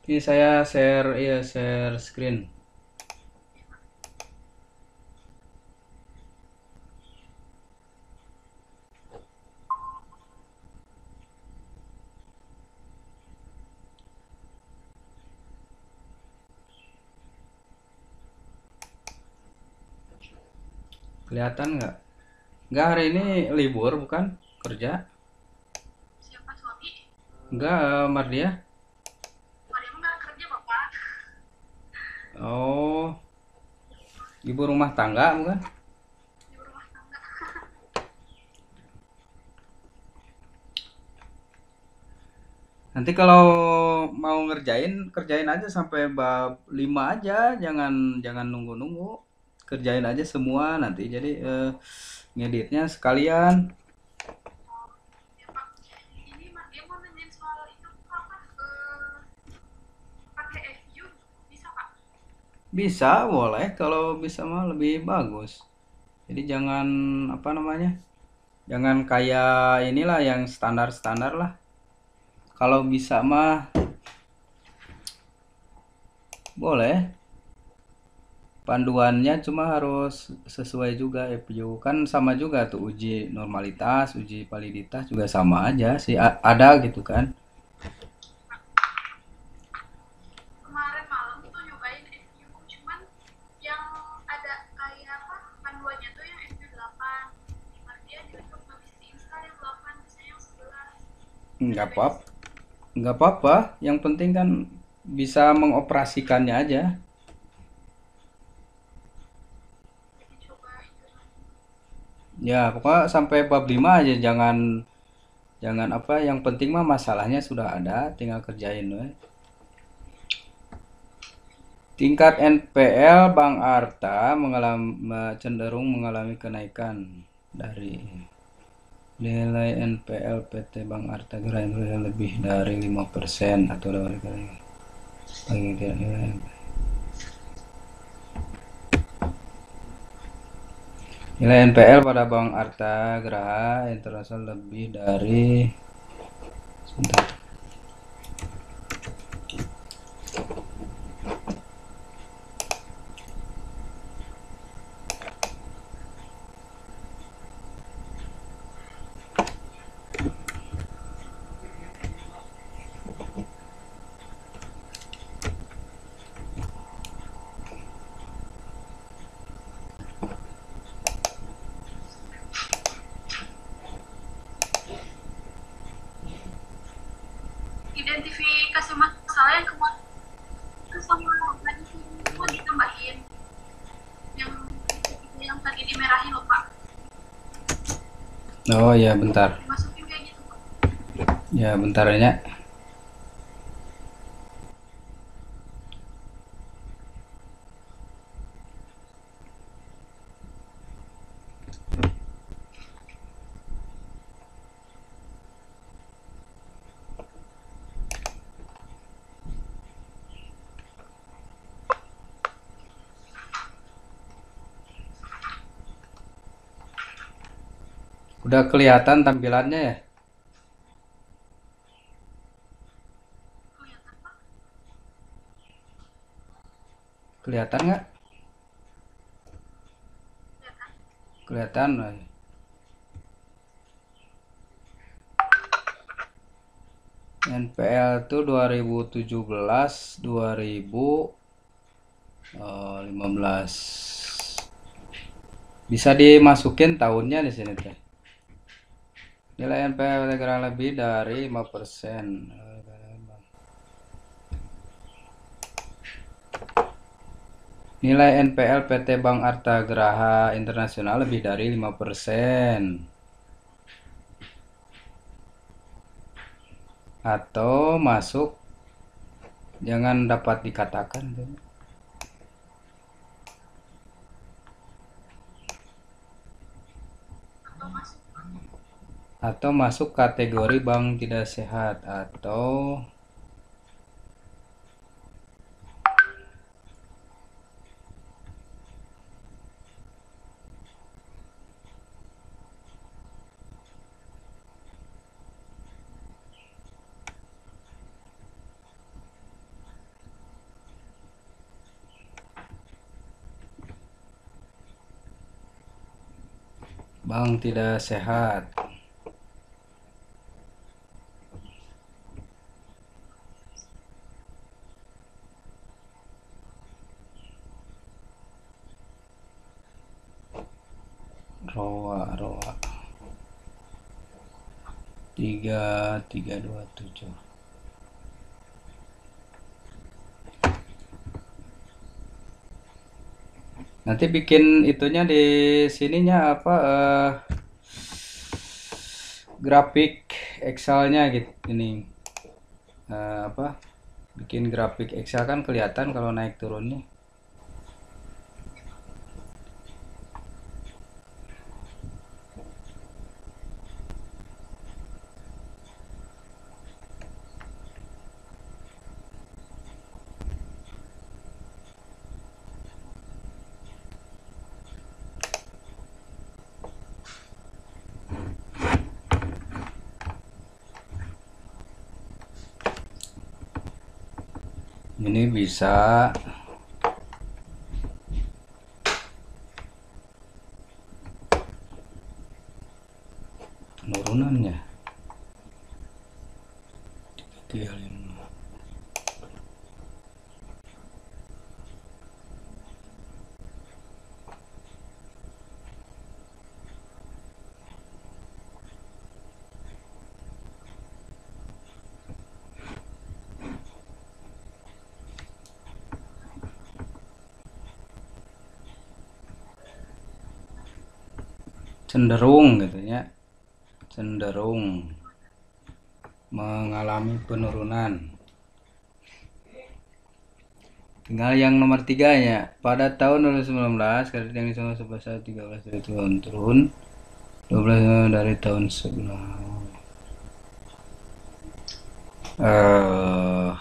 Ini saya share, iya share screen. Kelihatan nggak? Nggak, hari ini libur bukan? Kerja? Siapa suami? Nggak, Mardia? Maria nggak kerja bapak. Oh, ibu rumah tangga bukan? Di rumah tangga. Nanti kalau mau ngerjain, kerjain aja sampai bab 5 aja, jangan jangan nunggu-nunggu. Kerjain aja semua nanti jadi ngeditnya sekalian. Oh, ya pak. Ini Maria mau nanyain soal itu apa? Pakai FU bisa pak? Bisa, boleh kalau bisa mah lebih bagus. Jadi jangan apa namanya? Jangan kayak inilah yang standar-standar lah. Kalau bisa mah boleh. Panduannya cuma harus sesuai juga FU. Kan sama juga tuh uji normalitas, uji validitas juga sama aja sih. Ada gitu kan. Kemarin malam tuh nyobain FU, cuman yang ada kayak apa? Panduannya tuh yang FU 8. Di Maria di laptop nggak bisa diinstal yang 8, biasanya yang 11. Ada Nggak apa, beda. nggak apa-apa. Yang penting kan bisa mengoperasikannya aja. Jadi coba itu lagi. Ya, pokoknya sampai bab 5 aja, jangan jangan apa, yang penting mah masalahnya sudah ada, tinggal kerjain we. Tingkat NPL Bank Arta cenderung mengalami kenaikan dari nilai NPL PT Bank Arta Gerahadi lebih dari 5% atau dari nilai nilai NPL pada Bank Arta Geraha Internasional lebih dari sebentar. Identifikasi masalah yang kemarin sama tadi mau ditambahin yang yang tadi dimerahin loh pak, Oh ya, bentar. dimasukin kayak gitu pak. Ya, bentar ya. Udah kelihatan tampilannya ya? Kelihatan pak. Kelihatan nggak? Kelihatan. Kelihatan. NPL tuh 2017 2015. Bisa dimasukin tahunnya di sini teh. Nilai NPL kurang lebih dari 5%. Nilai NPL PT Bank Arta Geraha Internasional lebih dari 5%. Atau masuk, jangan dapat dikatakan. Atau masuk pak. Atau masuk kategori bank tidak sehat. Atau Bank tidak sehat. Roa 3327. Nanti bikin itunya di sininya apa grafik Excelnya gitu ini apa bikin grafik Excel kan kelihatan kalau naik turunnya. Ini bisa penurunannya 35. Cenderung gitu ya, cenderung mengalami penurunan. Tinggal yang nomor 3 ya. Pada tahun 2019 kredit yang disebut sebesar 13 triliun turun 12 dari tahun sebelumnya. eh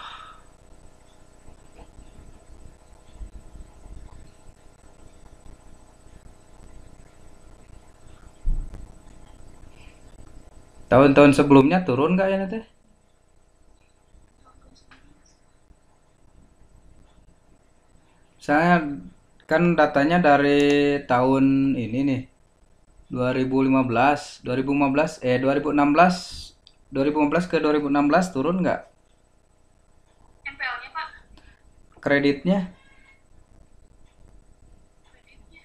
tahun-tahun sebelumnya turun nggak ya nanti? Saya kan datanya dari tahun ini nih 2015, 2015 2016 2015 ke 2016 turun nggak NPL-nya Pak, kreditnya? kreditnya.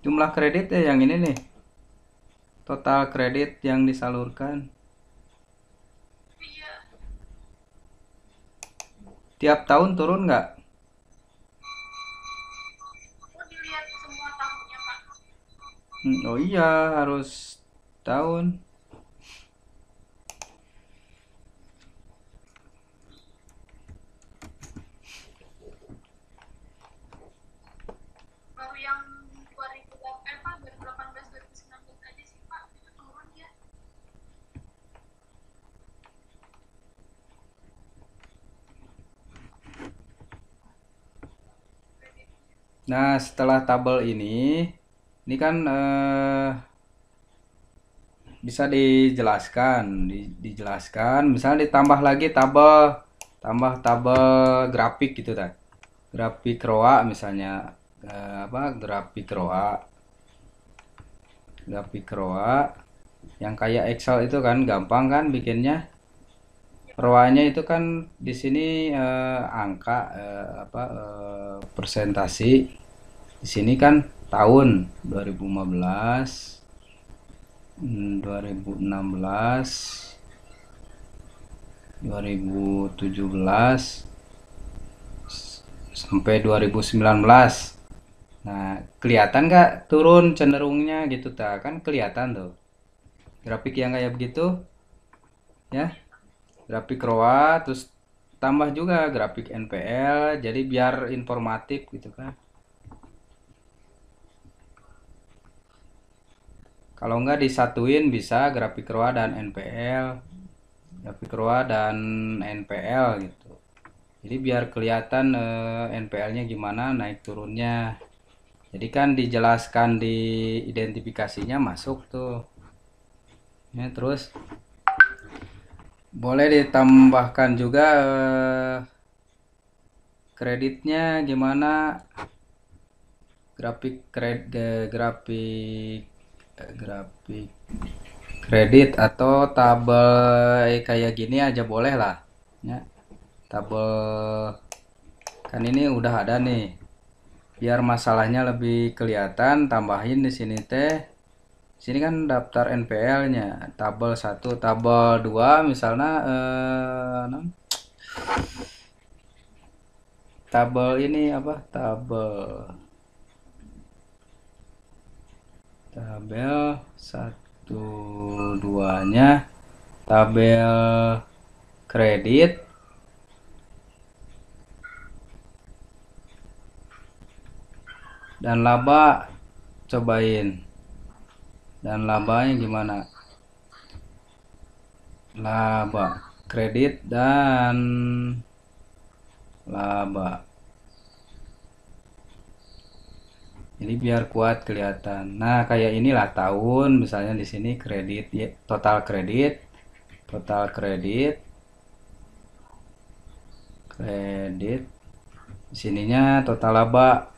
Jumlah kredit yang ini nih. Total kredit yang disalurkan. Iya, Tiap tahun turun nggak? aku dilihat semua tahunnya Pak. Oh iya, harus tahun. Baru yang 2018, 2019 aja sih Pak, itu turun ya. Kreditnya. Nah, setelah tabel ini kan bisa dijelaskan, misalnya ditambah lagi tambah tabel grafik gitu kan. Grafik ROA misalnya apa grafik ROA yang kayak Excel itu kan gampang kan bikinnya. ROA-nya itu kan di sini angka apa persentasi. Di sini kan tahun 2015, 2016, 2017 sampai 2019. Nah, kelihatan nggak turun cenderungnya gitu ta? Kan kelihatan tuh. Grafik yang kayak begitu ya. Grafik ROA terus tambah juga grafik NPL jadi biar informatif gitu kan. Kalau nggak disatuin bisa grafik ROA dan NPL, grafik ROA dan NPL gitu. Jadi biar kelihatan NPL-nya gimana naik turunnya. Jadi kan dijelaskan di identifikasinya masuk tuh. Ya, terus boleh ditambahkan juga kreditnya gimana grafik grafik kredit atau tabel kayak gini aja boleh lah ya. Tabel kan ini udah ada nih, biar masalahnya lebih kelihatan, tambahin di sini teh. Sini kan daftar NPL-nya, tabel 1, tabel 2 misalnya tabel ini apa? Tabel 1 2-nya, tabel kredit dan laba, cobain. Dan labanya gimana? Laba, kredit dan laba. Jadi biar kuat kelihatan. Nah, kayak inilah tahun, misalnya di sini kredit ya, total kredit, total kredit, kredit. Sininya total laba.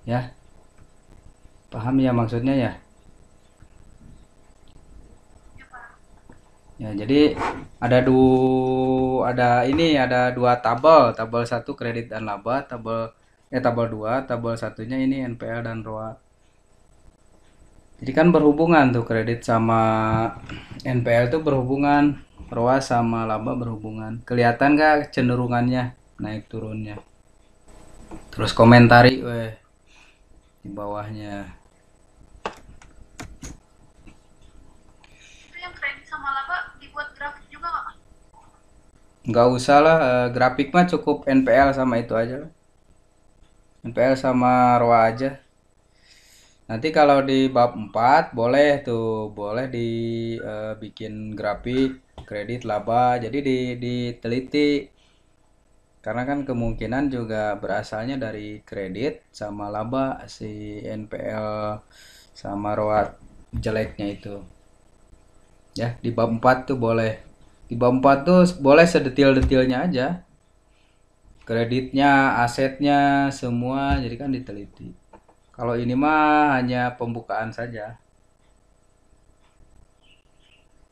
Ya. Paham ya maksudnya ya? Ya, Pak. Ya, jadi ada dua tabel, tabel 1 kredit dan laba, tabel 2, tabel satunya ini NPL dan ROA. Jadi kan berhubungan tuh, kredit sama NPL tuh berhubungan, ROA sama laba berhubungan. Kelihatan gak cenderungannya naik turunnya? Terus komentari weh di bawahnya. Itu yang kredit sama laba dibuat grafik juga nggak, Pak? Nggak usah lah, grafik mah cukup NPL sama itu aja lah. NPL sama ROA aja. Nanti kalau di bab 4 boleh tuh, boleh bikin grafik kredit laba. Jadi diteliti. Karena kan kemungkinan juga berasalnya dari kredit sama laba, si NPL sama ROA jeleknya itu. Ya, di bab 4 tuh boleh. Di bab 4 tuh boleh sedetil-detilnya aja. Kreditnya, asetnya, semua jadi kan diteliti. Kalau ini mah hanya pembukaan saja.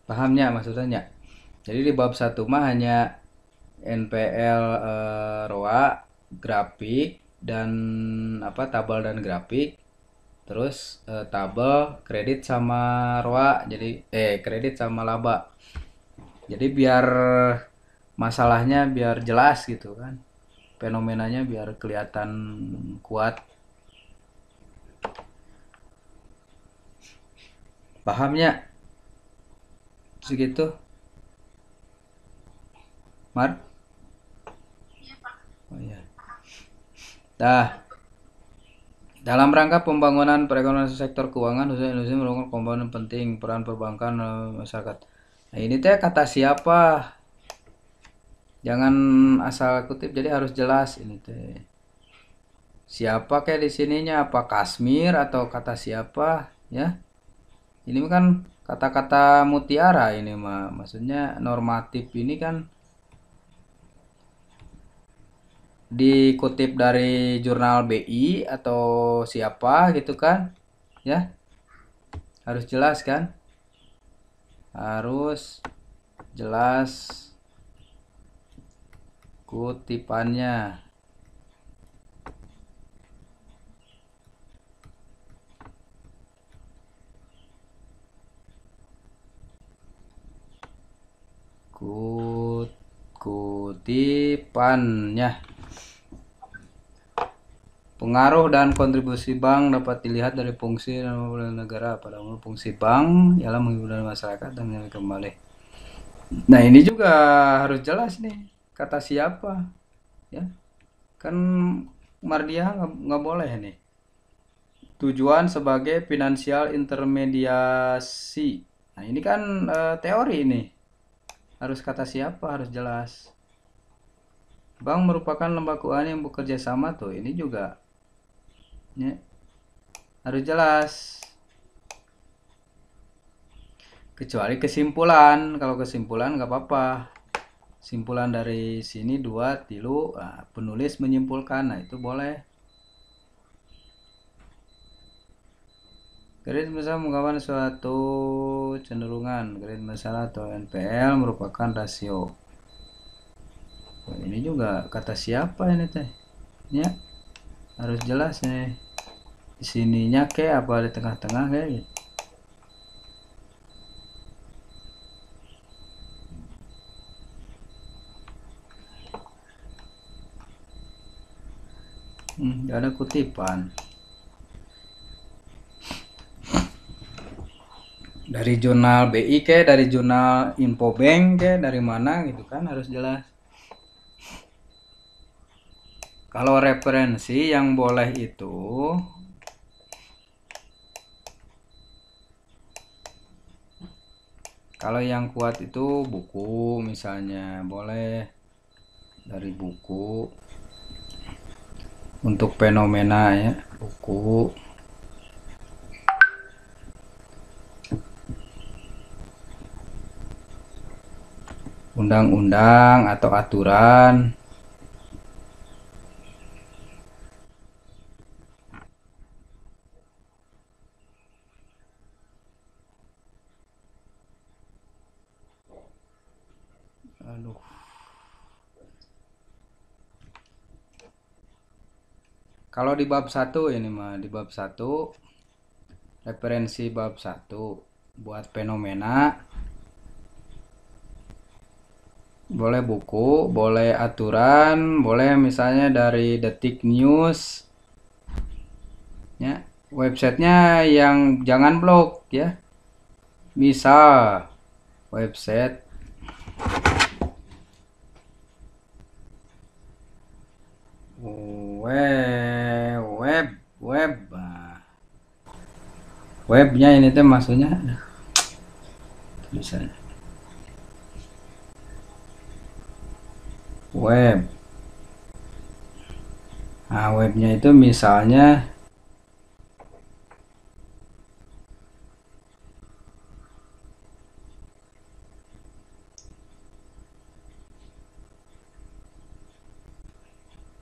Pahamnya maksudnya? Jadi di bab 1 mah hanya NPL, ROA, grafik dan apa, tabel dan grafik. Terus tabel kredit sama ROA, jadi kredit sama laba. Jadi biar masalahnya biar jelas gitu kan. Fenomenanya biar kelihatan kuat. Pahamnya segitu, Mar? Iya, Pak. Oh iya. Dah, dalam rangka pembangunan perekonomian sektor keuangan khususnya Indonesia merupakan komponen penting peran perbankan dalam masyarakat. Nah, ini teh kata siapa? Jangan asal kutip, jadi harus jelas ini teh. Siapa kayak di sininya, apa Kasmir atau kata siapa ya? Ini kan kata-kata mutiara ini mah. Maksudnya normatif ini kan dikutip dari jurnal BI atau siapa gitu kan? Ya, harus jelas kan? Harus jelas kutipannya. Kutipannya. Pengaruh dan kontribusi bank dapat dilihat dari fungsi dan negara. Pada umumnya fungsi bank ialah menghibur masyarakat dan menilai kembali. Nah, ini juga harus jelas nih, kata siapa ya. Kan Mardia nggak boleh nih. Tujuan sebagai finansial intermediasi. Nah, ini kan teori ini. Harus kata siapa, harus jelas. Bank merupakan lembaga keuangan yang bekerja sama tuh. Ini juga ya, harus jelas. Kecuali kesimpulan. Kalau kesimpulan nggak apa-apa. Simpulan dari sini 2, 3, nah, penulis menyimpulkan. Nah, itu boleh. Kredit besar menggambarkan suatu cenderungan. Kredit besar atau NPL merupakan rasio. Oh, ini juga kata siapa ini teh? Ya, harus jelas nih. Di sininya ke apa di tengah-tengah kayak gitu. Gak ada kutipan. Dari jurnal BI ke, dari jurnal Infobank ke, dari mana gitu kan harus jelas. Kalau referensi yang boleh itu kalau yang kuat itu buku misalnya boleh dari buku untuk fenomena ya buku. Undang-undang atau aturan. Aduh. Kalau di bab 1 ini mah di bab 1 referensi bab 1 buat fenomena boleh buku, boleh aturan, boleh misalnya dari Detik News ya. Websitenya yang jangan blok ya. Misal website web webnya ini tuh maksudnya tulisannya web. Nah, webnya itu misalnya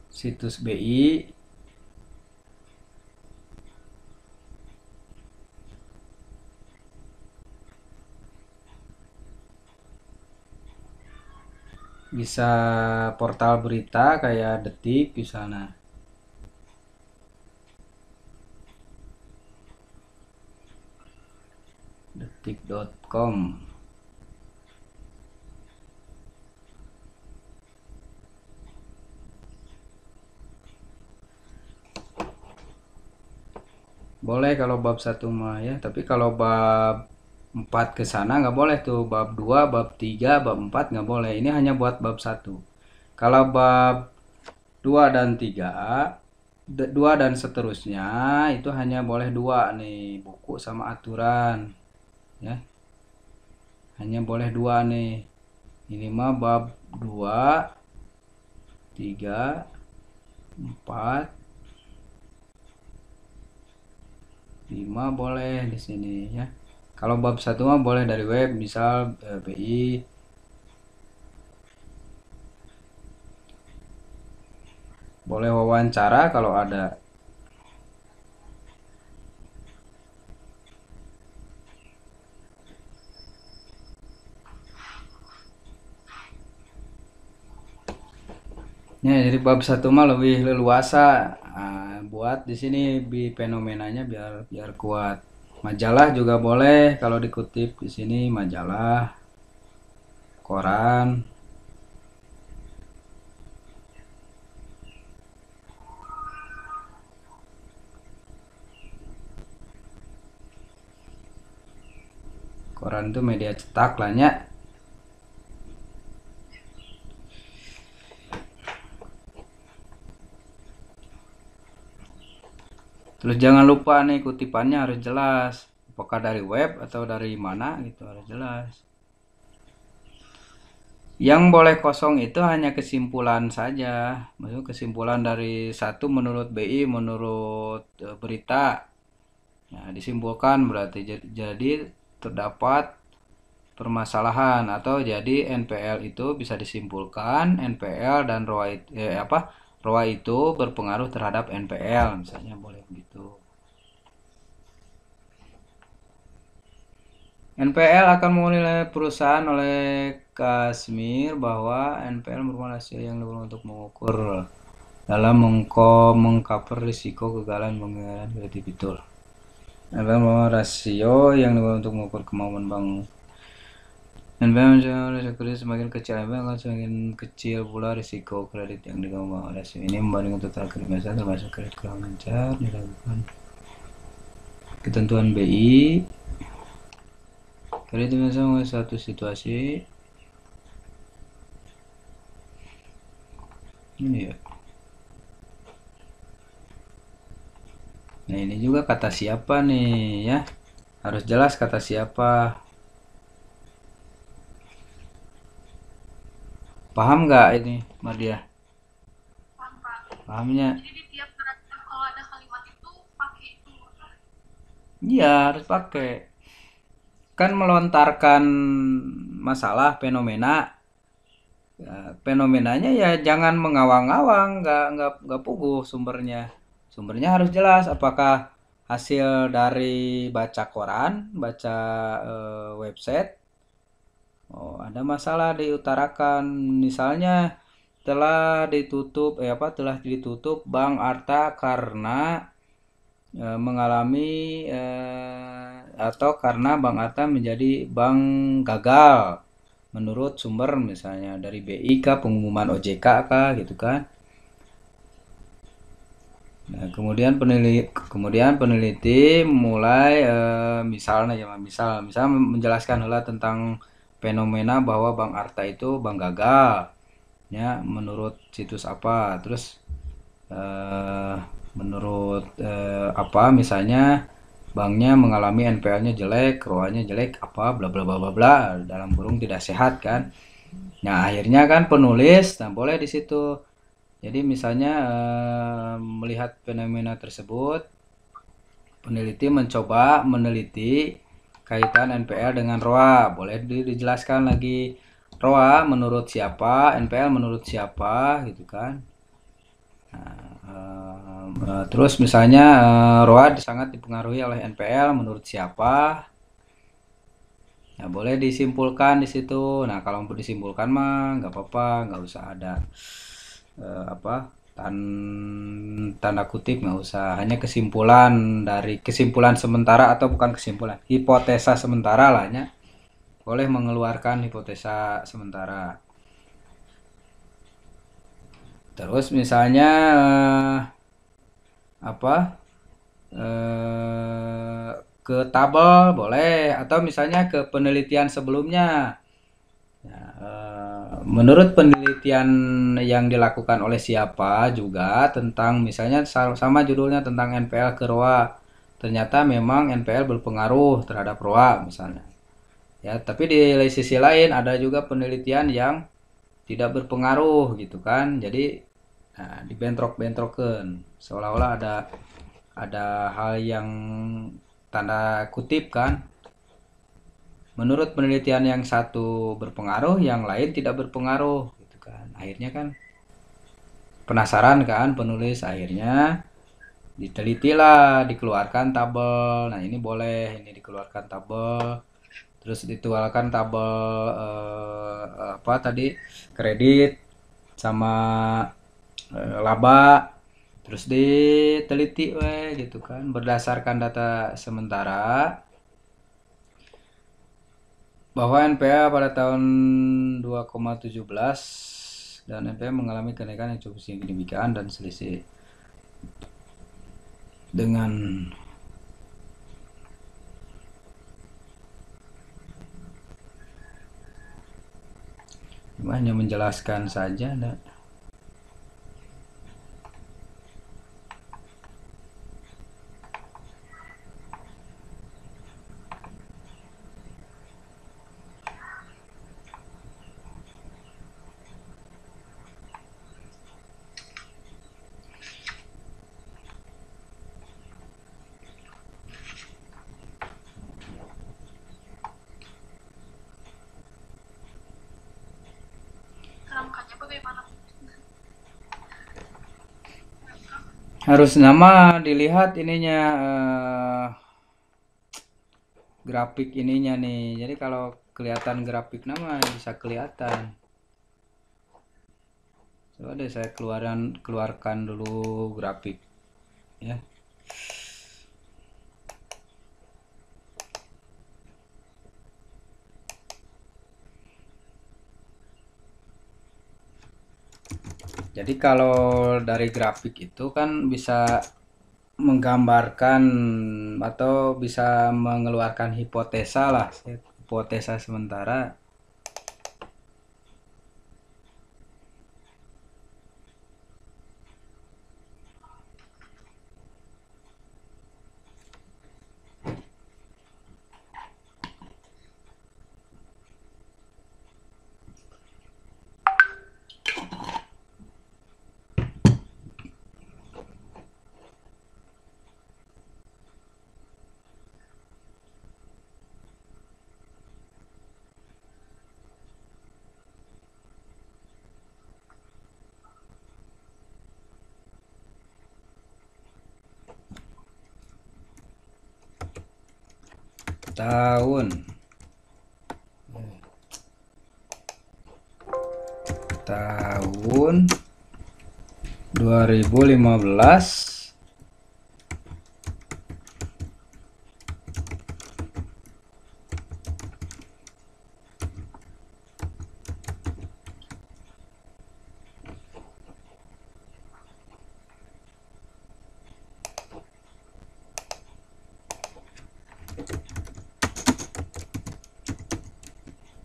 situs BI, bisa portal berita kayak Detik misalnya. Detik.com. Boleh kalau bab 1 mah ya, tapi kalau bab 4 ke sana nggak boleh tuh. Bab 2, bab 3, bab 4 nggak boleh. Ini hanya buat bab 1. Kalau bab 2 dan 3, 2 dan seterusnya itu hanya boleh 2 nih, buku sama aturan. Ya. Hanya boleh 2 nih. Ini mah bab 2, 3, 4, 5 boleh di sini ya. Kalau bab 1 mah boleh dari web, misal BI. Boleh wawancara kalau ada. Ya, jadi bab 1 mah lebih leluasa. Buat di sini di fenomenanya biar biar kuat. Majalah juga boleh kalau dikutip di sini majalah, koran. Koran itu media cetak lah ya. Terus jangan lupa nih kutipannya harus jelas. Apakah dari web atau dari mana gitu harus jelas. Yang boleh kosong itu hanya kesimpulan saja. Maksudnya kesimpulan dari satu menurut BI, menurut berita. Nah, disimpulkan berarti jadi terdapat permasalahan atau jadi NPL itu bisa disimpulkan NPL dan ROA itu berpengaruh terhadap NPL misalnya boleh begitu. NPL akan menilai perusahaan oleh Kazmir bahwa NPL merupakan rasio yang diperlukan untuk mengukur dalam mengcover risiko kegagalan pembayaran kredit. Betul. NPL merupakan rasio yang diperlukan untuk mengukur kemampuan bank. NPL menunjukkan risiko kredit semakin kecil, NPL akan semakin kecil pula risiko kredit yang dikembang. Rasio ini membandingkan total kredit biasa termasuk kredit kurang lancar dilakukan. Ketentuan BI kredit biasa mengenai satu situasi ini ya. Nah ini juga kata siapa nih ya, harus jelas kata siapa. Paham nggak ini Mardia? Paham, Pak. Pahamnya? Jadi di tiap paragraf kalau ada kalimat itu pakai itu. Iya harus pakai, kan melontarkan masalah fenomena. Ya, fenomenanya ya jangan mengawang-awang, nggak puguh sumbernya. Sumbernya harus jelas. Apakah hasil dari baca koran, baca website? Oh, ada masalah diutarakan. Misalnya telah ditutup Bank Arta karena mengalami atau karena Bank Arta menjadi bank gagal menurut sumber, misalnya dari BI kah, pengumuman OJK kah, gitu kan. Nah, kemudian peneliti mulai misalnya ya misal menjelaskan hela tentang fenomena bahwa Bank Arta itu bank gagal ya menurut situs apa, terus eh, menurut apa misalnya banknya mengalami NPL-nya jelek, ROA-nya jelek, apa bla bla bla bla bla, dalam kurung tidak sehat kan. Nah, akhirnya kan penulis, nah boleh di situ. Jadi misalnya melihat fenomena tersebut, peneliti mencoba meneliti kaitan NPL dengan ROA. Boleh dijelaskan lagi, ROA menurut siapa, NPL menurut siapa, gitu kan. Terus misalnya ROA sangat dipengaruhi oleh NPL menurut siapa. Nah, boleh disimpulkan di situ. Nah, kalau mau disimpulkan mah nggak apa-apa, nggak usah ada apa tanda kutip, nggak usah. Hanya kesimpulan, dari kesimpulan sementara atau bukan kesimpulan, hipotesa sementara lah ya. Boleh mengeluarkan hipotesa sementara. Terus misalnya apa ke tabel boleh, atau misalnya ke penelitian sebelumnya. Ya, menurut penelitian yang dilakukan oleh siapa juga tentang misalnya sama judulnya tentang NPL ke ROA, ternyata memang NPL berpengaruh terhadap ROA misalnya. Ya, tapi di sisi lain ada juga penelitian yang tidak berpengaruh gitu kan. Jadi nah, dibentrok-bentrokan seolah-olah ada hal yang tanda kutip kan. Menurut penelitian yang satu berpengaruh, yang lain tidak berpengaruh gitu kan. Akhirnya kan penasaran kan penulis, akhirnya ditelitilah, dikeluarkan tabel. Nah, ini boleh, ini dikeluarkan tabel. Terus dikeluarkan tabel apa tadi? Kredit sama laba. Terus diteliti gitu kan berdasarkan data sementara bahwa NPA pada tahun 2,17 dan NPA mengalami kenaikan yang cukup signifikan dan selisih dengan hanya menjelaskan saja. Kerangkanya bagaimana? Harus nama dilihat ininya grafik ininya nih. Jadi kalau kelihatan grafik nama bisa kelihatan. Coba deh saya keluarkan dulu grafik ya. Jadi kalau dari grafik itu kan bisa menggambarkan atau bisa mengeluarkan hipotesa lah, hipotesa sementara. Tahun tahun 2015.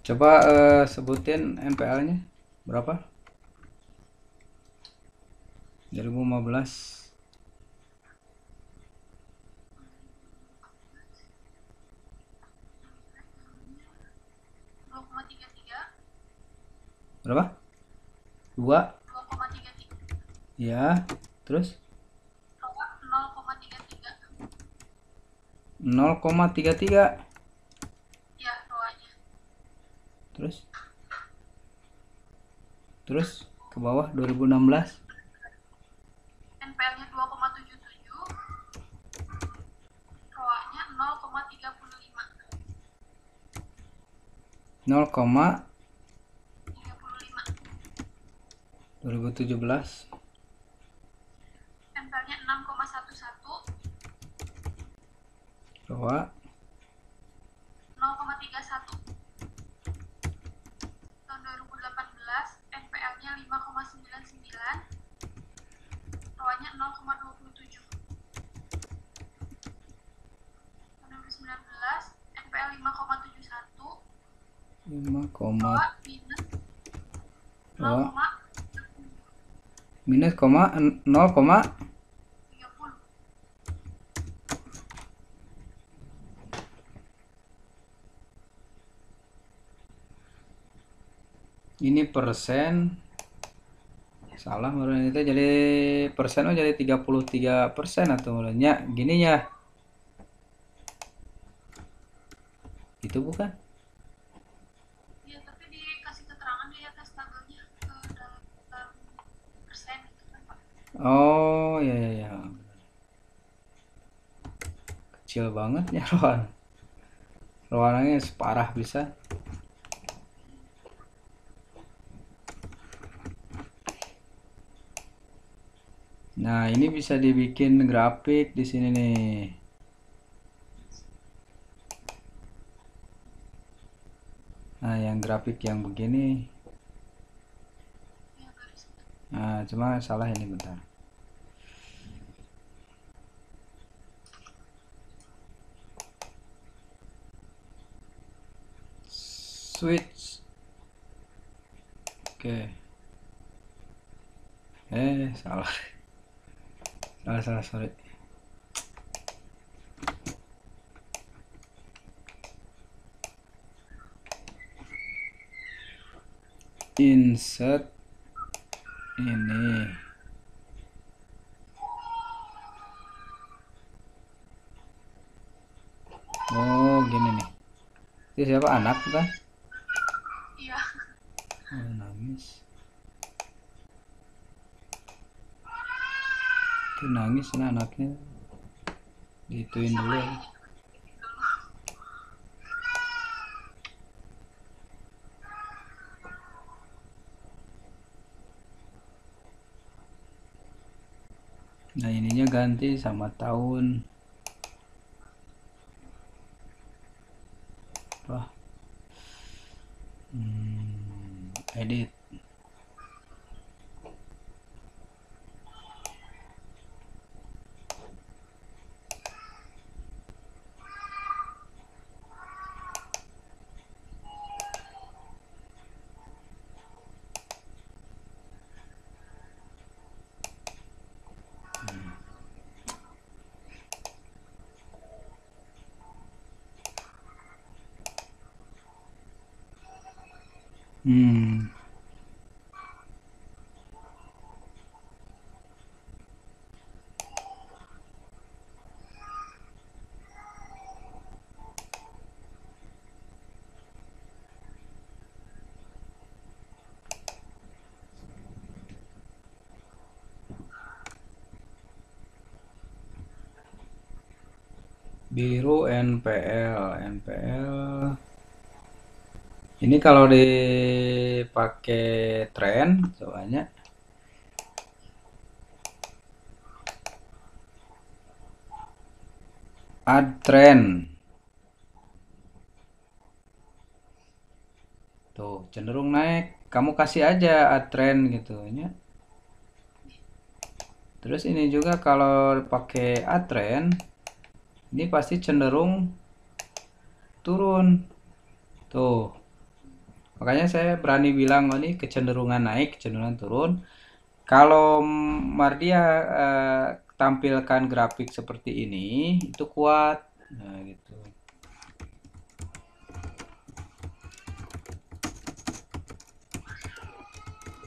Coba sebutin MPL-nya berapa? 2015 2,33. berapa? 2 2,33. ya. Terus ROA 0,33. 0,33. Ya, ROA-nya. Terus terus ke bawah 2016 NPL-nya 2,77. ROA-nya 0,35. 0, 35. 2017 NPL-nya 6,11. bahwa 0,31. Tahun 2018 NPL-nya 5,99. ROA-nya 0,27. Tahun 2019 NPL 5,71. 5, ROA minus bahwa 0,30. minus 0, ini persen salah menurut itu, jadi persen jadi 33% atau menurutnya gini ya, itu bukan? Ya, tapi dikasih keterangan di atas tabelnya dalam persen gitu kan, Pak. Oh ya ya ya, kecil banget ya Rohananya separah bisa. Nah, ini bisa dibikin grafik di sini nih. Nah, yang grafik yang begini. Ya, garis. Nah, cuma salah ini bentar. Switch. Oke. Salah. Salah, sorry. Insert ini. Oh, gini nih. Ini siapa, anak bukan? Iya. Oh, nangis. Itu nangis ini anaknya. Dituin dulu. Sama ini dulu. Nah, ininya ganti sama tahun. Apa? Edit. Hmm. Biru NPL. Ini kalau dipakai tren, soalnya add trend. Tuh, cenderung naik. Kamu kasih aja add trend gitu ya. Terus ini juga kalau pakai add trend, ini pasti cenderung turun. Tuh. Makanya saya berani bilang oh, ini kecenderungan naik, kecenderungan turun. Kalau Mardia tampilkan grafik seperti ini, itu kuat. Nah, gitu.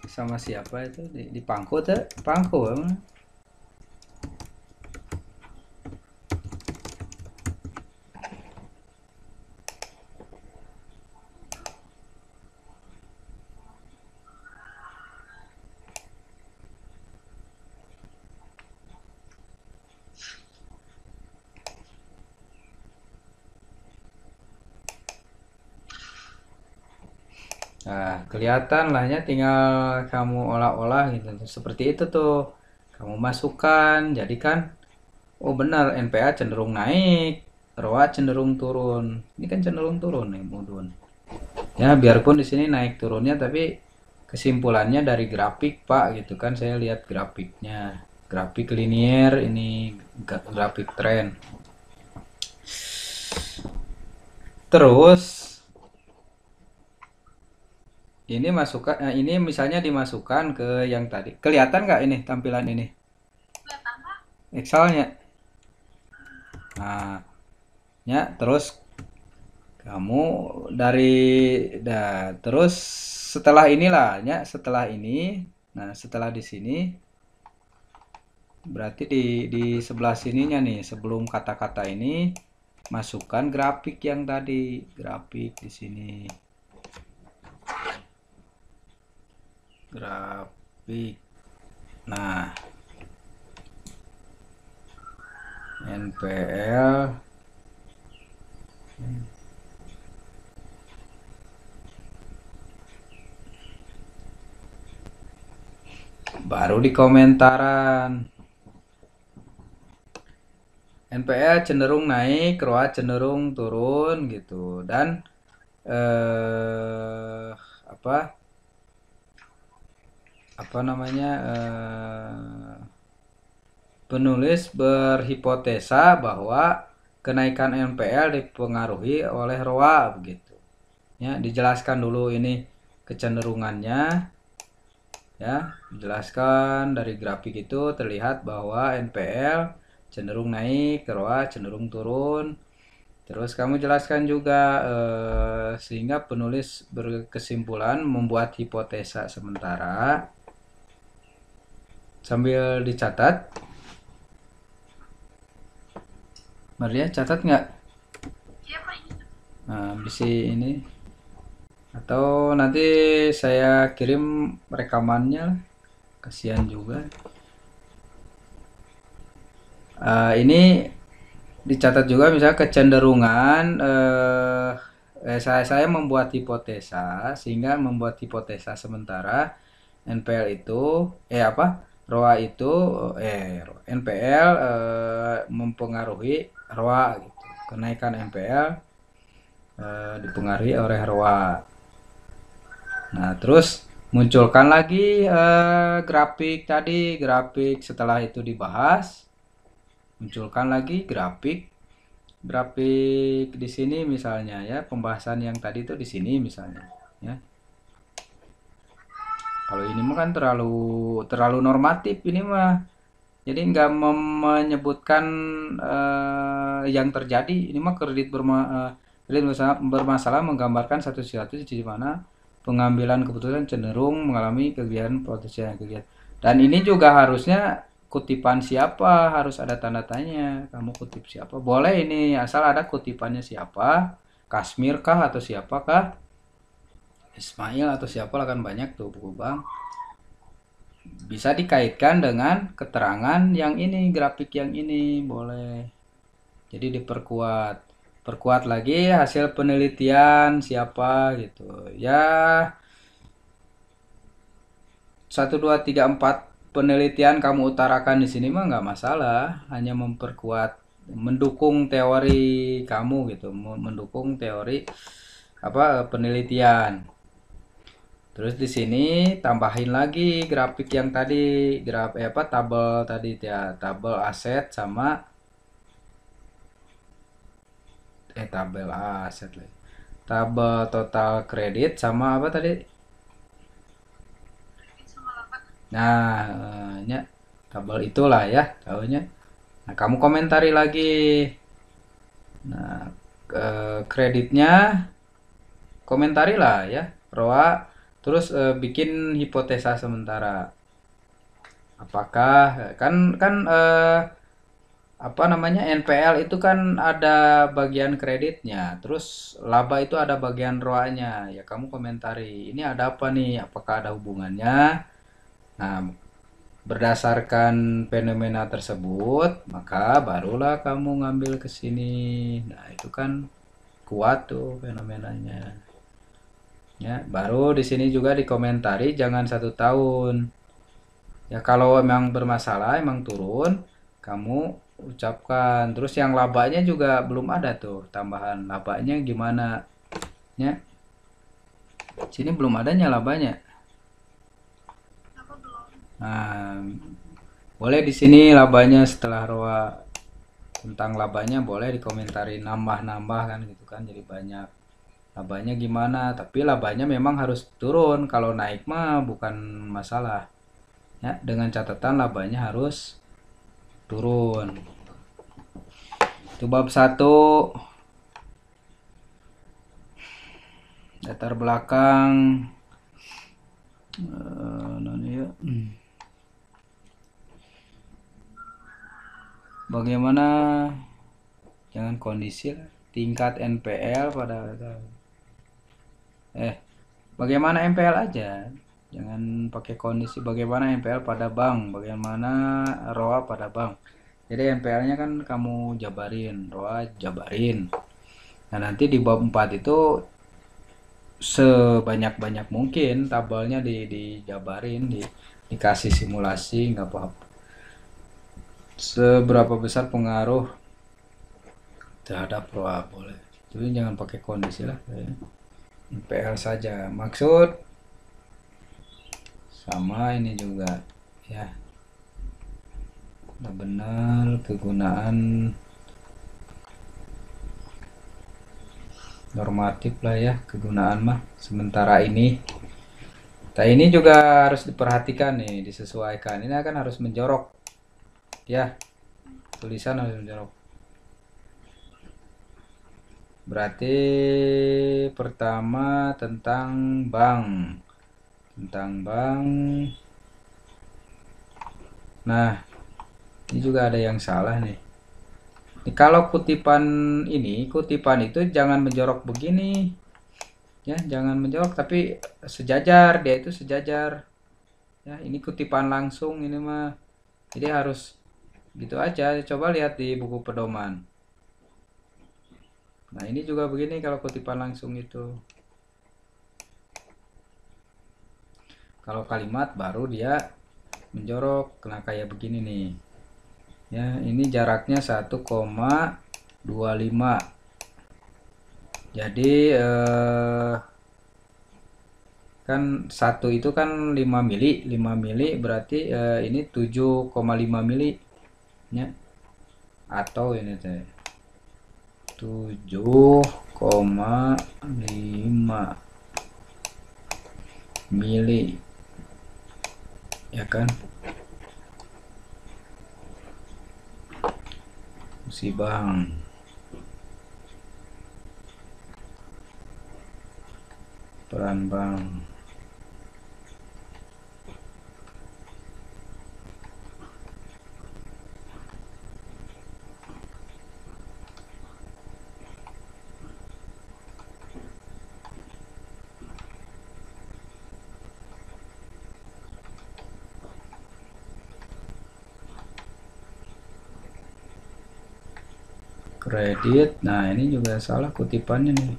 Sama siapa itu di Pangko tuh? Pangko emang. Nah, kelihatan lahnya tinggal kamu olah-olah gitu. Seperti itu tuh. Kamu masukkan, jadi kan oh benar NPA cenderung naik, ROA cenderung turun. Ini kan cenderung turun nih, Mudun. Ya, biarpun di sini naik turunnya tapi kesimpulannya dari grafik, Pak, gitu kan saya lihat grafiknya. Grafik linier ini grafik tren. Terus ini masukkan ini misalnya dimasukkan ke yang tadi. Kelihatan nggak ini tampilan ini? Kelihatan Pak? Excelnya. Nah, ya terus kamu dari terus setelah inilah ya setelah ini. Nah, setelah di sini berarti di sebelah sininya nih sebelum kata-kata ini masukkan grafik yang tadi, grafik di sini. Grafik. Nah, NPL baru di komentaran. NPL cenderung naik, ROA cenderung turun gitu. Dan apa namanya penulis berhipotesa bahwa kenaikan NPL dipengaruhi oleh ROA begitu. Ya, dijelaskan dulu ini kecenderungannya. Ya, dijelaskan dari grafik itu terlihat bahwa NPL cenderung naik, ROA cenderung turun. Terus kamu jelaskan juga sehingga penulis berkesimpulan membuat hipotesa sementara sambil dicatat. Maria catat nggak? Iya Pak, ini. Nah, bisa ini atau nanti saya kirim rekamannya lah. Kasihan juga. Ini dicatat juga misalnya kecenderungan saya membuat hipotesa sehingga membuat hipotesa sementara NPL itu apa ROA itu NPL mempengaruhi ROA gitu. Kenaikan NPL dipengaruhi oleh ROA. Nah, terus munculkan lagi grafik tadi, grafik setelah itu dibahas, munculkan lagi grafik grafik di sini misalnya ya, pembahasan yang tadi itu di sini misalnya ya. Kalau ini mah kan terlalu terlalu normatif ini mah. Jadi nggak menyebutkan yang terjadi. Ini mah kredit bermasalah menggambarkan satu situasi di mana pengambilan keputusan cenderung mengalami kegiatan potensial kegiatan. Dan ini juga harusnya kutipan siapa, harus ada tanda tanya. Kamu kutip siapa? Boleh ini asal ada kutipannya siapa, Kasmir kah atau siapakah? Ismail atau siapa lah, kan banyak tuh buku bank. Bisa dikaitkan dengan keterangan yang ini, grafik yang ini boleh. Jadi diperkuat, perkuat lagi hasil penelitian siapa gitu ya. 1 2 3 4 penelitian kamu utarakan di sini mah nggak masalah, hanya memperkuat, mendukung teori kamu gitu, mendukung teori apa penelitian. Terus di sini tambahin lagi grafik yang tadi, tabel tadi ya, tabel aset sama tabel aset lagi. Tabel total kredit sama apa tadi? sama laba. Nah, nya tabel itulah ya, tahunya. Nah, kamu komentari lagi. Nah, kreditnya komentari lah ya, ROA. Terus bikin hipotesa sementara. Apakah kan kan apa namanya, NPL itu kan ada bagian kreditnya, terus laba itu ada bagian ROA-nya. Ya kamu komentari, ini ada apa nih? Apakah ada hubungannya? Nah, berdasarkan fenomena tersebut, maka barulah kamu ngambil ke sini. Nah, itu kan kuat tuh fenomenanya. Ya, baru di sini juga dikomentari jangan 1 tahun. Ya kalau emang bermasalah, emang turun, kamu ucapkan. Terus yang labanya juga belum ada tuh, tambahan labanya gimana? Ya, sini belum adanya labanya. Laba belum. Nah, boleh di sini labanya setelah ROA, tentang labanya boleh dikomentari, nambah-nambah kan gitu kan, jadi banyak. Labanya gimana? Tapi labanya memang harus turun. Kalau naik mah bukan masalah. Ya, dengan catatan labanya harus turun. Itu bab 1. Latar belakang ya. Bagaimana, jangan kondisi lah, tingkat NPL pada bagaimana NPL aja, jangan pakai kondisi. Bagaimana NPL pada bank, bagaimana ROA pada bank. Jadi NPL-nya kan kamu jabarin, ROA jabarin. Nah, nanti di bab 4 itu sebanyak-banyak mungkin tabelnya dijabarin, dikasih simulasi, nggak apa-apa. Seberapa besar pengaruh terhadap ROA boleh. Tapi jangan pakai kondisi lah. NPL saja. Maksud sama ini juga ya. Benar kegunaan normatif lah ya, kegunaan mah sementara ini. Nah, ini juga harus diperhatikan nih, disesuaikan. Ini akan harus menjorok ya, tulisan harus menjorok. Berarti pertama tentang bank, nah ini juga ada yang salah nih. Kalau kutipan itu jangan menjorok begini ya, jangan menjorok tapi sejajar, dia itu sejajar ya. Ini kutipan langsung ini mah, jadi harus gitu aja. Coba lihat di buku pedoman. Nah, ini juga begini kalau kutipan langsung itu. Kalau kalimat baru dia menjorok. Nah kayak begini nih ya, ini jaraknya 1,25. Jadi kan satu itu kan 5 mili, 5 mili berarti ini 7,5 mili ya, atau ini teh 7,5 mili ya kan. Si bang peran bang kredit. Nah ini juga salah kutipannya nih,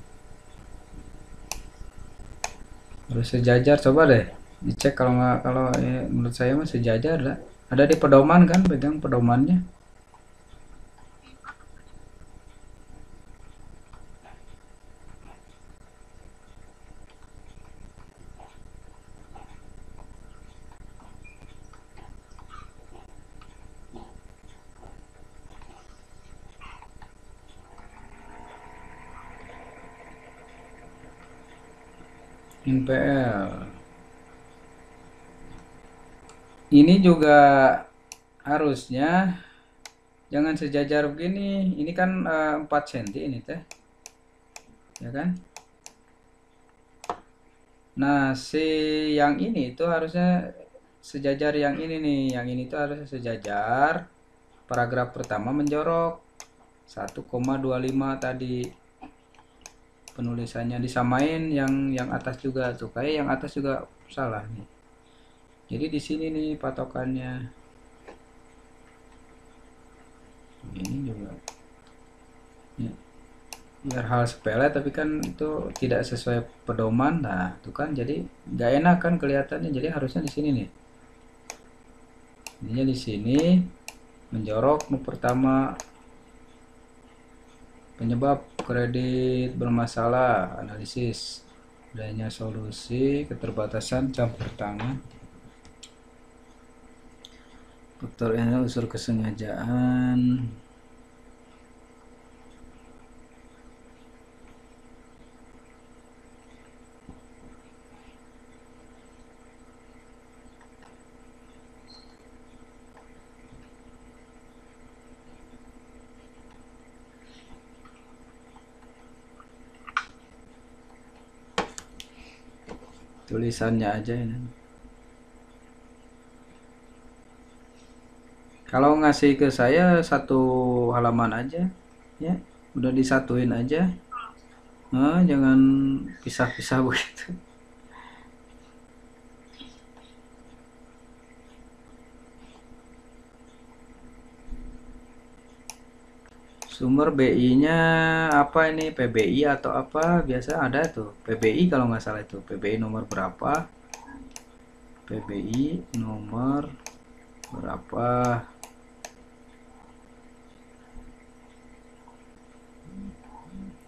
harus sejajar. Coba deh dicek, kalau nggak, kalau menurut saya mah sejajar lah. Ada di pedoman kan, pegang pedomannya. NPL ini juga harusnya jangan sejajar begini. Ini kan 4 cm ini teh ya kan. Nah si yang ini itu harusnya sejajar, yang ini nih, yang ini tuh harusnya sejajar. Paragraf pertama menjorok 1,25 tadi penulisannya, disamain yang atas juga tuh, kayak yang atas juga salah nih. Jadi di sini nih patokannya. Ini juga ya, biar hal sepele tapi kan itu tidak sesuai pedoman. Nah itu kan jadi nggak enak kan kelihatannya. Jadi harusnya di sini nih, ininya di sini menjorok pertama, penyebab kredit bermasalah, analisis adanya solusi, keterbatasan campur tangan, faktor ini, unsur kesengajaan. Tulisannya aja ini. Kalau ngasih ke saya satu halaman aja ya, udah disatuin aja. Nah, jangan pisah-pisah begitu. Sumber BI-nya apa ini, PBI atau apa, biasa ada tuh PBI kalau nggak salah, itu PBI nomor berapa, PBI nomor berapa.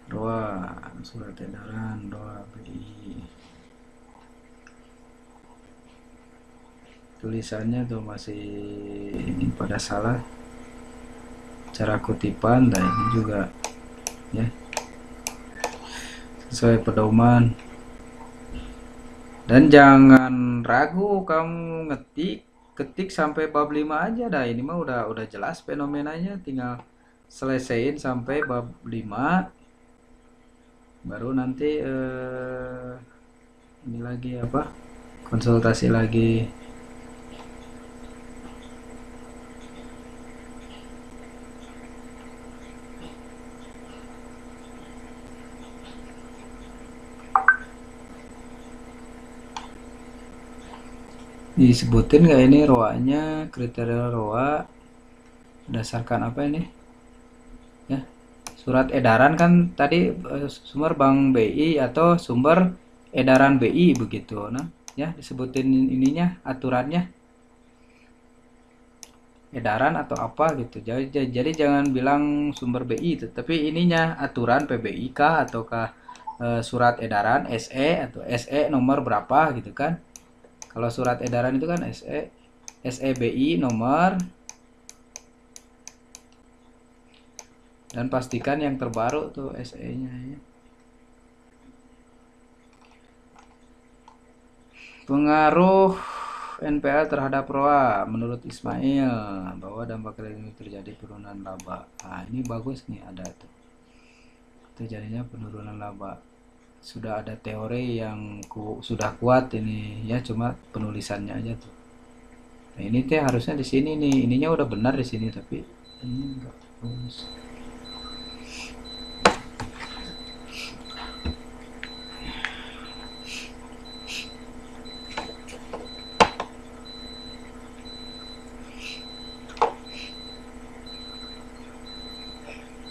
ROA, surat edaran ROA BI. Tulisannya tuh masih pada salah cara kutipan. Nah ini juga ya sesuai pedoman. Dan jangan ragu kamu ketik sampai bab 5 aja dah. Ini mah udah jelas fenomenanya, tinggal selesaiin sampai bab 5, baru nanti ini lagi apa, konsultasi lagi. Disebutin nggak ini ROA-nya, kriteria ROA berdasarkan apa ini ya, surat edaran kan tadi, sumber Bank BI atau sumber edaran BI begitu. Nah ya disebutin ininya, aturannya. edaran atau apa gitu. Jadi jangan bilang sumber BI, tapi ininya aturan PBI kah ataukah surat edaran SE atau SE nomor berapa gitu kan. Kalau surat edaran itu kan SEBI nomor, dan pastikan yang terbaru tuh SE-nya ya. Pengaruh NPL terhadap ROA menurut Ismail bahwa dampak ini terjadi penurunan laba. Nah, ini bagus nih ada tuh. Terjadinya penurunan laba. Sudah ada teori yang sudah kuat ini ya, cuma penulisannya aja tuh. Nah, ini teh harusnya di sini nih. Ininya udah benar di sini tapi ini enggak bagus.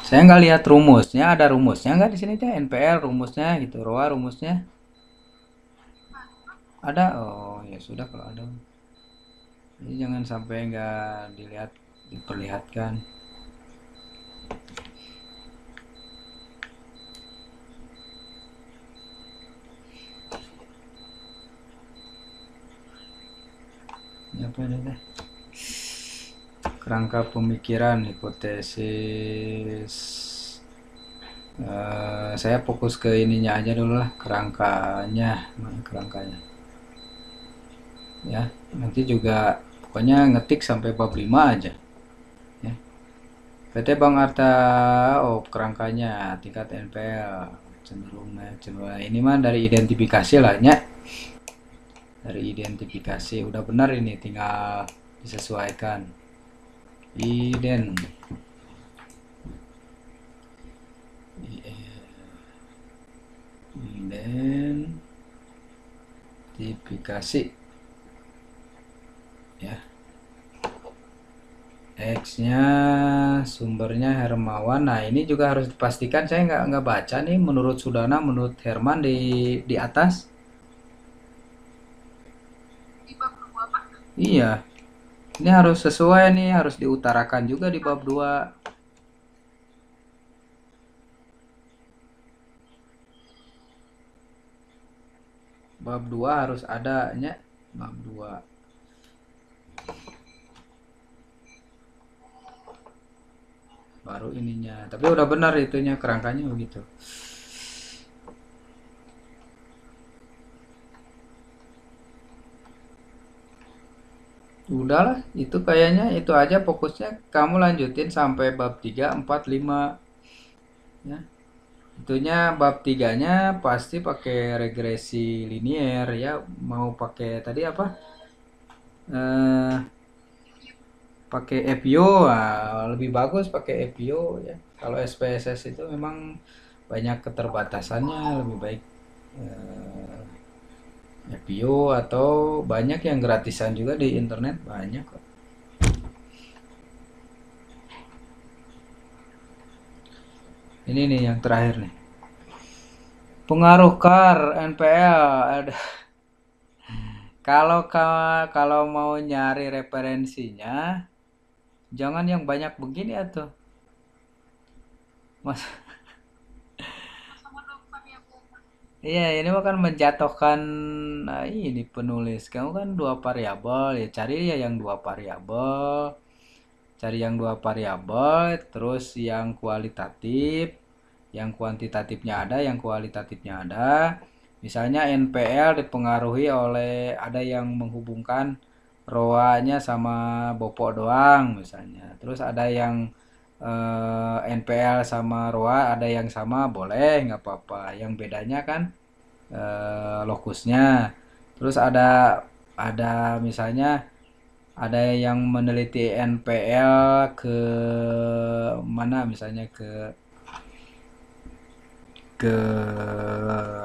Saya nggak lihat rumusnya, ada rumusnya nggak di sini teh NPL rumusnya gitu, ROA rumusnya ada. Oh ya sudah kalau ada. Jadi jangan sampai nggak dilihat, diperlihatkan. Ini apa ini teh? Kerangka pemikiran, hipotesis. Saya fokus ke ininya aja dulu lah, kerangkanya. Mana kerangkanya? Ya, nanti juga pokoknya ngetik sampai bab 5 aja. Ya. PT Bang Arta, oh kerangkanya tingkat NPL cenderung naik, cenderung naik. Ini mah dari identifikasi lah ya. Dari identifikasi udah benar, ini tinggal disesuaikan. Identifikasi ya. X-nya sumbernya Hermawan. Nah ini juga harus dipastikan, saya nggak baca nih menurut Sudana, menurut Herman di atas. Di bab 2, Pak. Iya, ini harus sesuai nih, harus diutarakan juga di bab 2. Bab 2 harus adanya bab 2. Baru ininya. Tapi udah benar itunya, kerangkanya begitu. Udahlah, itu kayaknya itu aja fokusnya. Kamu lanjutin sampai bab 3, 4, 5 ya. Itunya bab 3-nya pasti pakai regresi linier ya. Mau pakai tadi apa? Eh pakai FIO, lebih bagus pakai FIO ya. Kalau SPSS itu memang banyak keterbatasannya, lebih baik FIO atau banyak yang gratisan juga di internet, banyak kok. Ini nih yang terakhir nih. Pengaruh KAR NPL ada. Kalau mau nyari referensinya jangan yang banyak begini atuh. Mas, Sama dong variabel, Pak. iya ini mah kan menjatuhkan, ini penulis. Kamu kan dua variabel ya, cari ya yang dua variabel. Cari yang dua variabel, terus yang kualitatif, yang kuantitatifnya ada, yang kualitatifnya ada. Misalnya NPL dipengaruhi oleh, ada yang menghubungkan ROA-nya sama Bopo doang misalnya. Terus ada yang NPL sama ROA ada yang sama, boleh nggak apa-apa. Yang bedanya kan lokusnya. Terus ada misalnya ada yang meneliti NPL ke mana, misalnya ke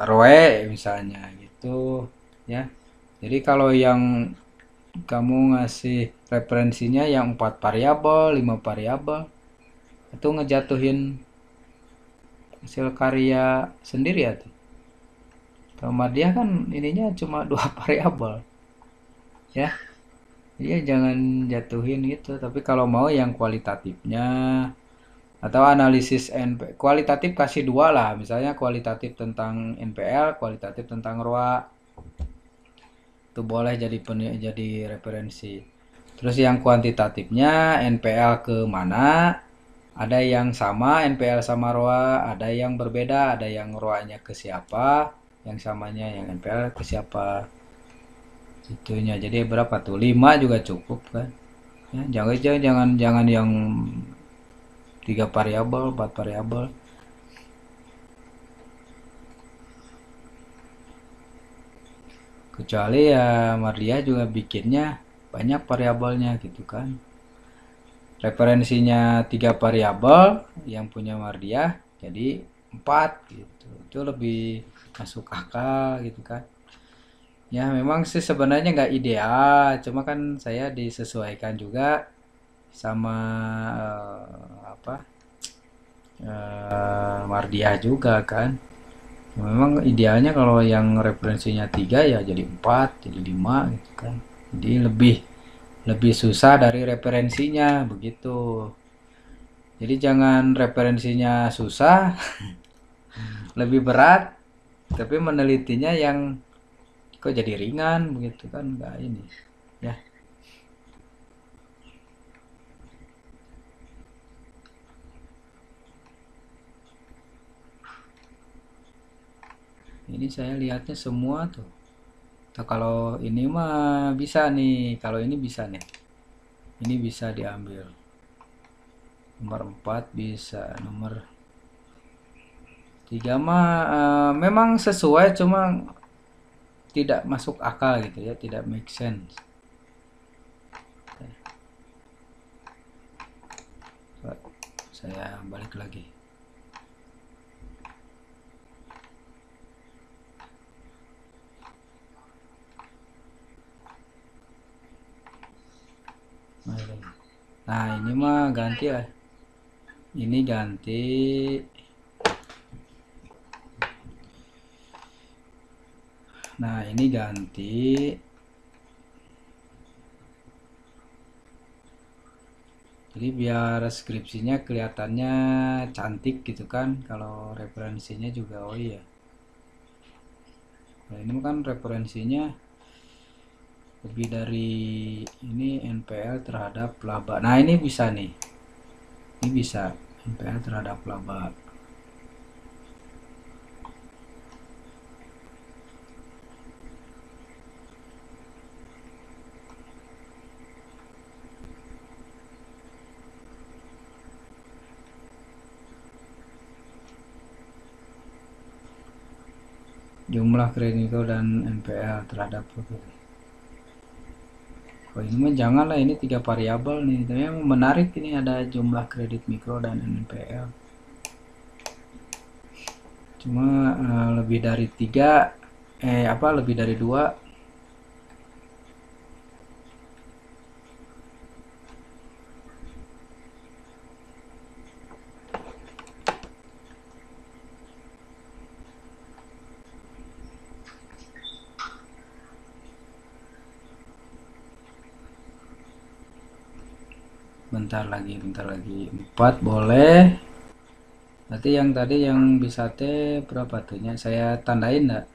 ROE misalnya gitu ya. Jadi kalau yang kamu ngasih referensinya yang 4 variabel, 5 variabel, itu ngejatuhin hasil karya sendiri ya tuh. Kalau dia kan ininya cuma 2 variabel ya. Iya, jangan jatuhin gitu. Tapi kalau mau yang kualitatifnya atau analisis kualitatif kasih dua lah. Misalnya kualitatif tentang NPL, kualitatif tentang ROA. Itu boleh jadi referensi. Terus yang kuantitatifnya NPL ke mana? Ada yang sama NPL sama ROA, ada yang berbeda, ada yang ROA-nya ke siapa, yang samanya yang NPL ke siapa. Itunya. Jadi berapa tuh? 5 juga cukup kan. Ya, jangan jangan jangan yang 3 variabel, 4 variabel. Kecuali ya Mardia juga bikinnya banyak variabelnya gitu kan. Referensinya 3 variabel yang punya Mardia jadi 4 gitu. Itu lebih masuk akal gitu kan. Ya memang sih sebenarnya nggak ideal, cuma kan saya disesuaikan juga sama apa Mardia juga kan. Memang idealnya kalau yang referensinya 3 ya jadi 4 jadi 5 gitu kan. Jadi lebih lebih susah dari referensinya begitu. Jadi jangan referensinya susah, lebih berat, tapi menelitinya yang kok jadi ringan begitu kan, nggak ini ya. Ini saya lihatnya semua tuh. Nah, kalau ini mah bisa nih, kalau ini bisa nih, ini bisa diambil. Nomor 4 bisa, nomor 3 mah memang sesuai, cuma tidak masuk akal gitu ya, tidak make sense. Saya balik lagi. Nah ini mah ganti lah, ini ganti. Nah ini ganti. Jadi biar skripsinya kelihatannya cantik gitu kan, kalau referensinya juga. Oh iya, nah ini kan referensinya lebih dari ini NPL terhadap laba. Nah ini bisa nih, ini bisa NPL terhadap laba. Jumlah kredit mikro dan NPL terhadap. Oh ini mah jangan lah, ini 3 variabel nih. Tapi yang menarik ini ada jumlah kredit mikro dan NPL. Cuma lebih dari 3, lebih dari 2. Bentar lagi, 4 boleh. Berarti yang tadi yang bisa T berapa tuh? Saya tandain enggak?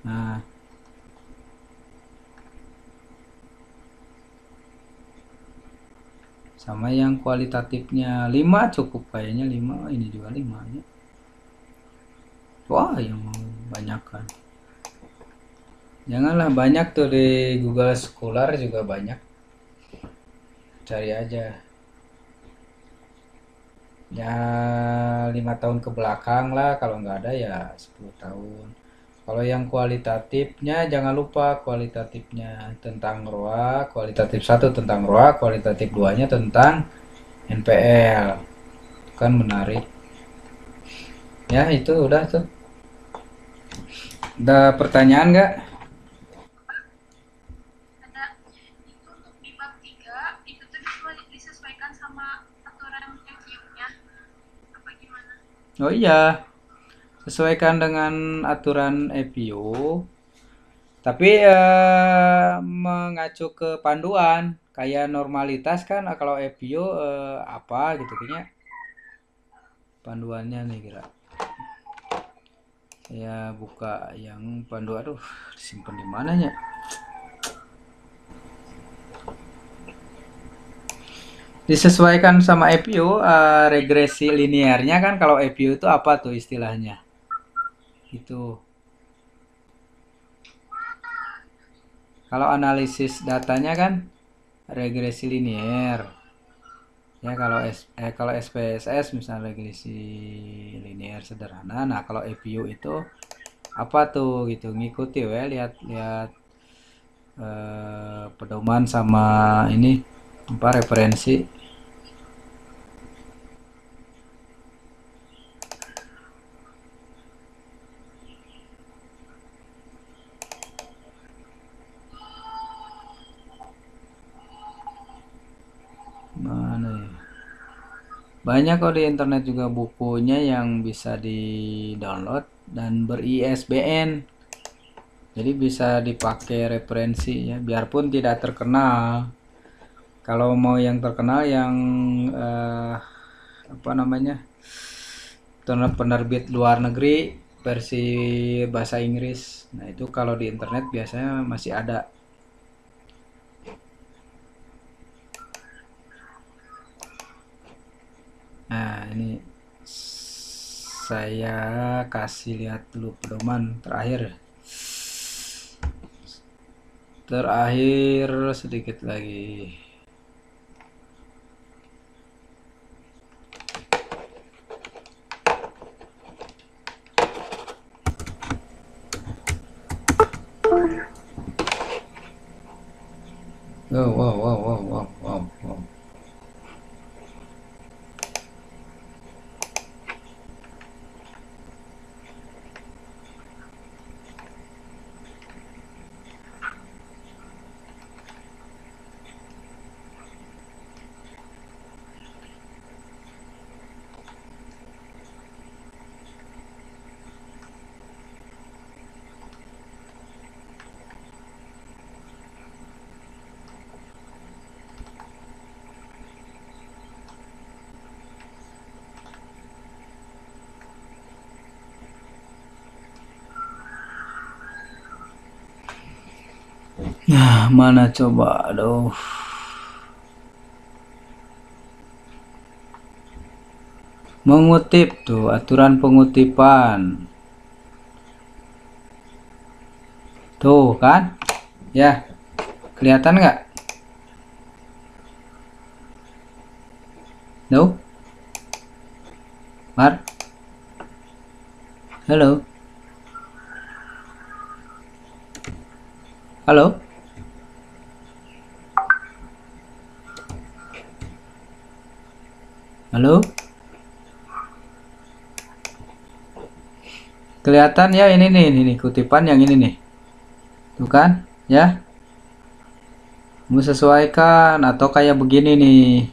Nah, sama yang kualitatifnya 5 cukup kayaknya, 5. Ini juga 5 ya. Wah, yang banyak kan. Janganlah banyak tuh di Google Scholar juga banyak. Cari aja. Ya 5 tahun ke belakang lah, kalau nggak ada ya 10 tahun. Kalau yang kualitatifnya jangan lupa kualitatifnya tentang ROA, kualitatif 1 tentang ROA, kualitatif 2-nya tentang NPL. Kan menarik. Ya itu udah tuh. Ada pertanyaan nggak? Ada itu untuk di bab 3 itu tuh disesuaikan sama aturan FU-nya apa gimana? Oh iya, sesuaikan dengan aturan FIU. Tapi mengacu ke panduan kayak normalitas kan kalau FPU apa gitu kayaknya panduannya nih kira. Saya buka yang panduan, aduh disimpan di mananya? Disesuaikan sama FPU regresi linearnya kan kalau FPU itu apa tuh istilahnya? Itu. Kalau analisis datanya kan regresi linear. Ya kalau SPSS misalnya regresi linear sederhana. Nah, kalau FPU itu apa tuh gitu ngikuti ya lihat-lihat pedoman sama ini apa referensi. Mana ya? Banyak kok di internet juga bukunya yang bisa di-download dan ber-ISBN. Jadi bisa dipakai referensi ya, biarpun tidak terkenal. Kalau mau yang terkenal yang apa namanya? Penerbit luar negeri versi bahasa Inggris. Nah, itu kalau di internet biasanya masih ada. Nah, ini saya kasih lihat dulu pedoman terakhir. Terakhir sedikit lagi. Wow, wow, wow, wow, wow, wow, wow. Nah, mana coba? Aduh. Mengutip tuh aturan pengutipan. Tuh kan? Ya, kelihatan nggak? No? Mar? Halo? Halo? Halo? Kelihatan ya ini kutipan yang ini nih. Tuh kan? Ya. Kamu sesuaikan atau kayak begini nih.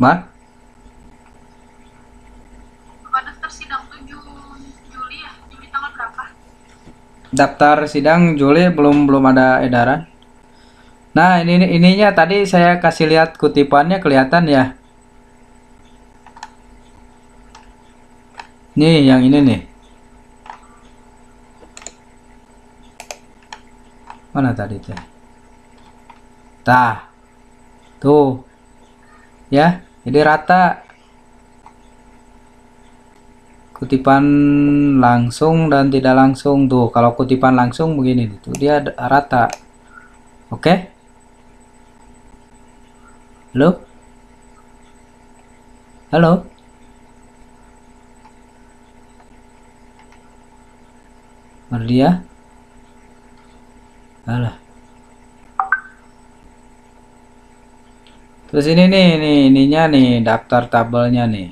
Mar? Pada daftar sidang 7 Juli ya, Juli tanggal berapa? Daftar sidang Juli belum ada edaran. Nah, ininya tadi saya kasih lihat kutipannya kelihatan ya. Nih, yang ini nih. Mana tadi teh? Tah. Tuh. Ya, jadi rata. Kutipan langsung dan tidak langsung tuh. Kalau kutipan langsung begini tuh dia rata. Oke? Halo? Halo? Mardia? Alah. Terus ini nih ininya nih daftar tabelnya nih.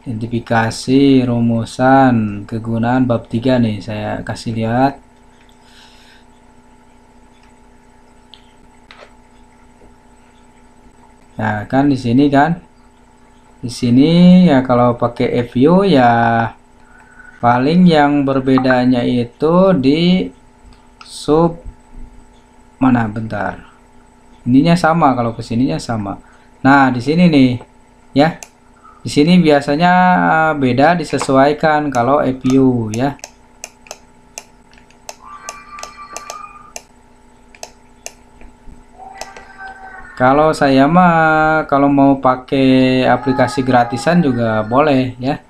Identifikasi, rumusan, kegunaan bab 3 nih saya kasih lihat. Ya kan di sini kan. Di sini ya kalau pakai view ya paling yang berbedanya itu di sub mana bentar. Ininya sama, kalau kesininya sama. Nah, di sini nih ya. Di sini biasanya beda, disesuaikan kalau view ya. Kalau saya mah kalau mau pakai aplikasi gratisan juga boleh ya.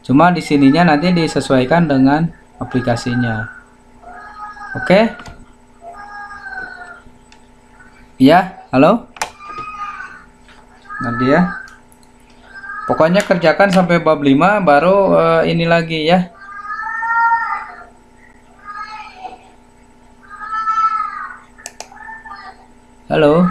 Cuma di sininya nanti disesuaikan dengan aplikasinya. Oke? Iya, halo? Nadia. Pokoknya kerjakan sampai bab 5 baru ini lagi ya. Halo?